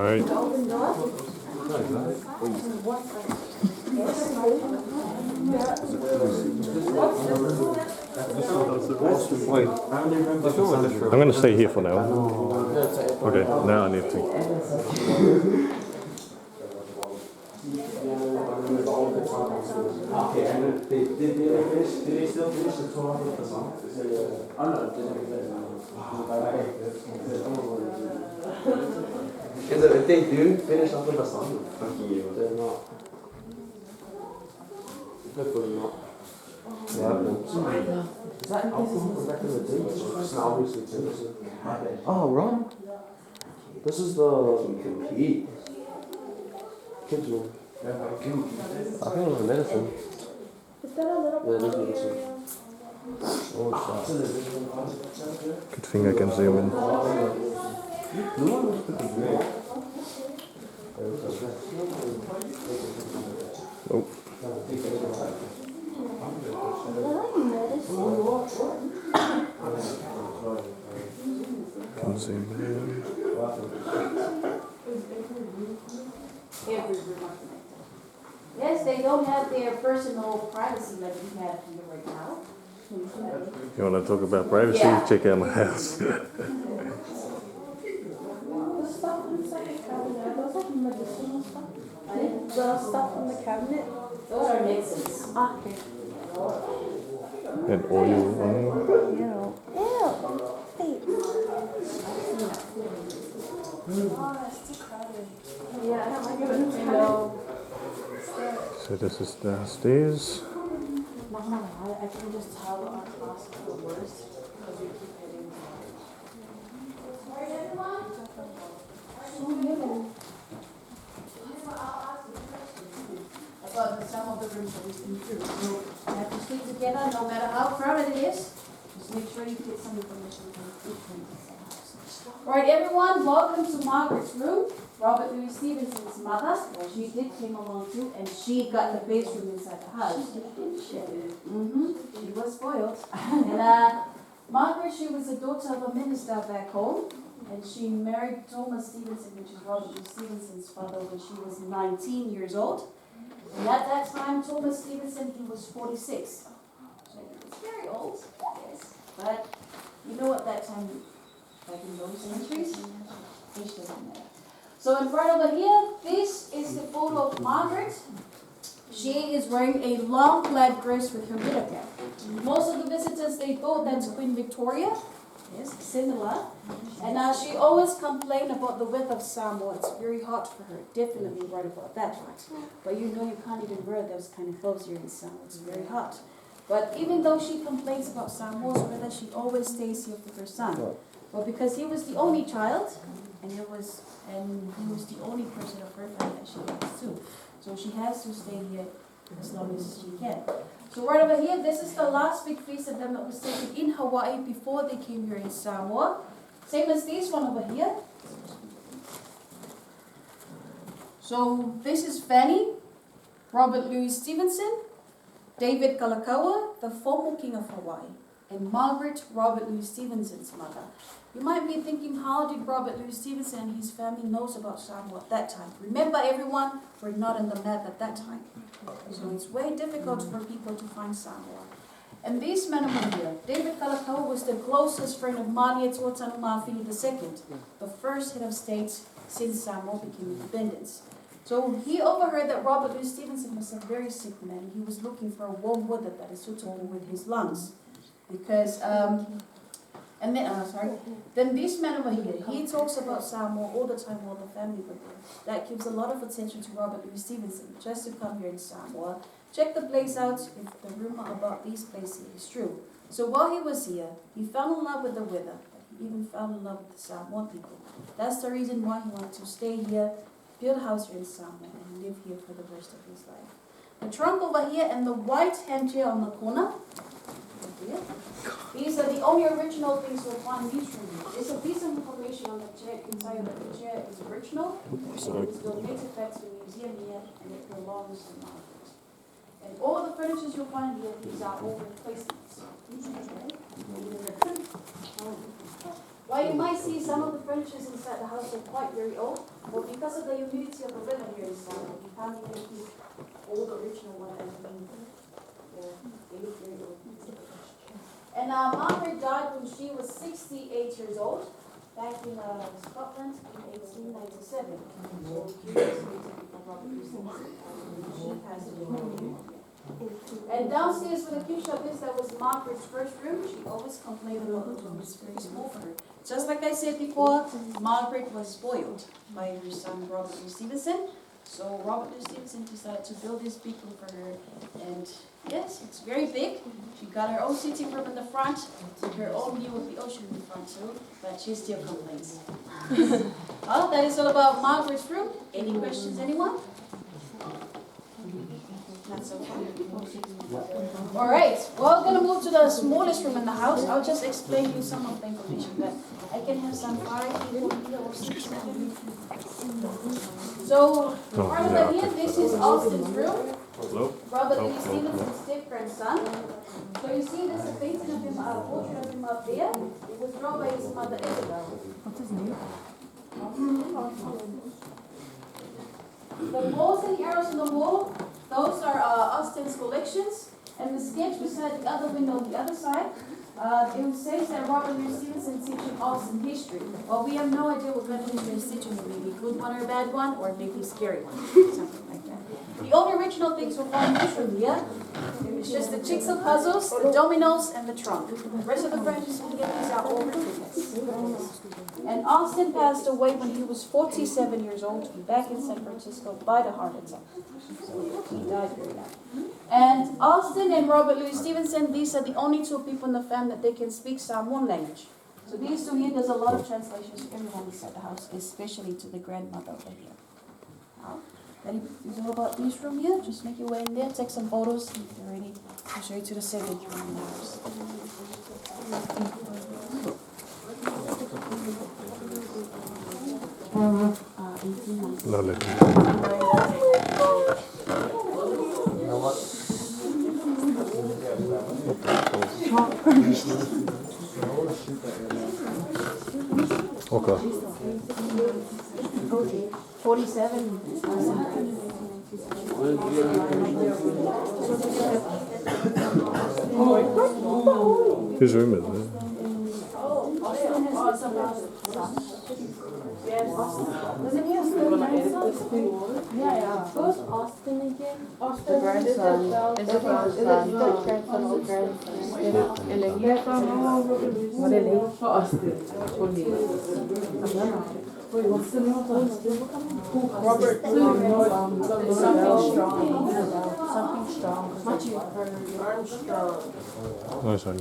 right. Wait, I'm going to stay here for now. Okay, now I need to. okay, and did they finish? Did they still finish the tour with the song? Oh no, if they do finish up with the song, they're not. Hopefully not. Yeah. Is that alcohol from back in the day? It's not obviously Jameson. Oh, rum? This is the compete. Kids room. I think it was medicine. Is that a little Yeah, it is medicine. Oh, Good thing I can zoom in. the one was pretty great. Oh, can zoom in. every room? Yes, they don't have their personal privacy like we have here right now. You want to talk about privacy? Yeah. Check out my house. The stuff inside the cabinet, those are medicinal stuff. The stuff in the cabinet, those are Nixon's. Okay. And oil on it. Ew. Hey. Oh, it's too crowded. Yeah, I don't like it when it's crowded. So this is downstairs. Mama, I can just tell our class is the worst because we keep hitting. Sorry, everyone. So little. I thought that some of the rooms that we've been through. So you have to stay together no matter how crowded it is. Just make sure you get some information from each house. All right, everyone, welcome to Margaret's room. Robert Louis Stevenson's mother, well, she did came along too, and she got the bedroom inside the house. She was spoiled. And Margaret, she was the daughter of a minister back home, and she married Thomas Stevenson, which is Robert Louis Stevenson's father, when she was 19 years old. And at that time, Thomas Stevenson, he was 46. So he was very old, yes. But you know at that time, like in those centuries, age doesn't matter. So in front over here, this is the photo of Margaret. She is wearing a long plaid dress with her middle cap. Most of the visitors, they thought that's Queen Victoria. Yes, similar. And she always complained about the weather of Samoa. It's very hot for her. Definitely right about that part. But you know you can't even wear those kind of clothes here in Samoa. It's very hot. But even though she complains about Samoa's weather, she always stays here for her son. Well, because he was the only child, and he was the only person of her family that she has to. So she has to stay here as long as she can. So right over here, this is the last big feast of them that was taken in Hawaii before they came here in Samoa. Same as this one over here. So this is Fanny, Robert Louis Stevenson, David Kalakaua, the former king of Hawaii, and Margaret, Robert Louis Stevenson's mother. You might be thinking, how did Robert Louis Stevenson and his family knows about Samoa at that time? Remember, everyone, we're not on the map at that time. So it's way difficult for people to find Samoa. And this man over here, David Kalakaua, was the closest friend of Malia Tuatanumawhine II, the first head of state since Samoa became independent. So he overheard that Robert Louis Stevenson was a very sick man. He was looking for a warm weather that is suitable with his lungs. Because, then this man over here, he talks about Samoa all the time while the family were there. That gives a lot of attention to Robert Louis Stevenson, just to come here in Samoa, check the place out if the rumor about this place here is true. So while he was here, he fell in love with the weather, but he even fell in love with the Samoan people. That's the reason why he wanted to stay here, build a house here in Samoa, and live here for the rest of his life. The trunk over here and the white hand chair on the corner. These are the only original things you'll find in these rooms. There's a piece of information on the chair inside that the chair is original. It was donated back to the museum here, and it belongs to Margaret. And all the furnitures you'll find here, these are all replacements. While you might see some of the furnitures inside the house are quite very old, but because because of the humidity of the weather here in summer, we can't even keep all the original one as they look very old. And Margaret died when she was 68 years old, back in Scotland in 1897. So curiously, Robert Louis Stevenson, she passed away. And downstairs where the cue shop is, that was Margaret's first room. She always complained about the room is very small for her. Just like I said before, Margaret was spoiled by her son Robert Louis Stevenson. So Robert Louis Stevenson decided to build this big room for her. And yes, it's very big. She got her own sitting room in the front, her own view of the ocean in the front too, but she still complains. Well, that is all about Margaret's room. Any questions, anyone? Not so far. All right, well, we're going to move to the smallest room in the house. I'll just explain you some of the information, but I can have some 5 people here or 6, 7. So, part of here, this is Austin's room. Hello? Robert Louis Stevenson's step grandson. So you see there's a painting of him, a portrait of him up there. It was drawn by his mother Isabel. What's his name? The bows and arrows on the wall, those are Austin's collections. And the sketch beside the other window on the other side, it says that Robert Louis Stevenson is teaching Austin history. Well, we have no idea what kind of history he's teaching him. Maybe a good one or a bad one, or maybe a scary one, something like that. The only original things we'll find in this room here is just the jigsaw puzzles, the dominoes, and the trunk. The rest of the furniture can get these out all ridiculous. And Austin passed away when he was 47 years old, back in San Francisco by the heart attack. So he died very young. And Austin and Robert Louis Stevenson, these are the only 2 people in the family that they can speak Samoan language. So these 2 here, there's a lot of translations to everyone inside the house, especially to the grandmother over here. That is all about this room here. Just make your way in there, take some photos, and if you're ready, I'll show you to the second room in the house. Lovely. Okay. 47. Whose room is it? Doesn't he have a grandson? Yeah. Who's Austin again? The grandson. Isabel's son. The grandson or grandson? Robert. Something strong. Much you heard. Armstrong. Nice one.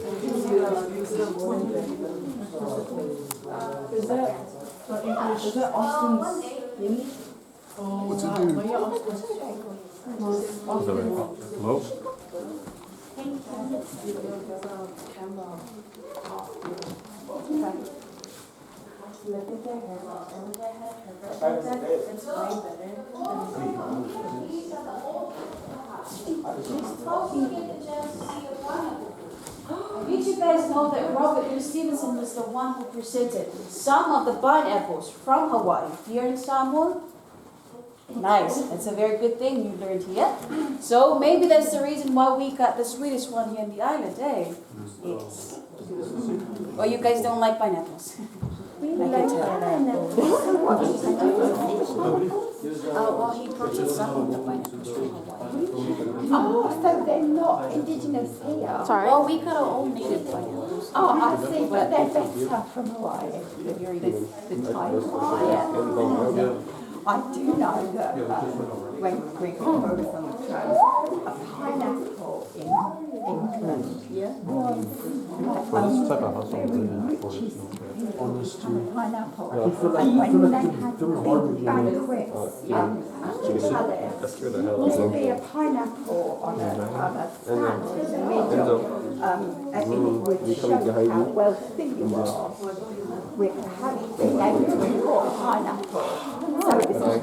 Is that Austin's thing? What's it do? Hello? Did you guys know that Robert Louis Stevenson was the one who presented some of the pineapples from Hawaii here in Samoa? Nice. That's a very good thing you learned here. So maybe that's the reason why we got the sweetest one here in the island, eh? Yes. Well, you guys don't like pineapples. Well, he purchased some of the pineapples from Hawaii. Oh, so they're not indigenous here. Sorry? Well, we got our own native pineapples. Oh, I see, but they're better from Hawaii. The type. I do know that when we go on the train, a pineapple in England What type of house is pineapple. And when they had big banquets That scared the hell out used to of be a pineapple on a stand in the middle. And it would show how wealthy you are with having being able to import pineapple. So it was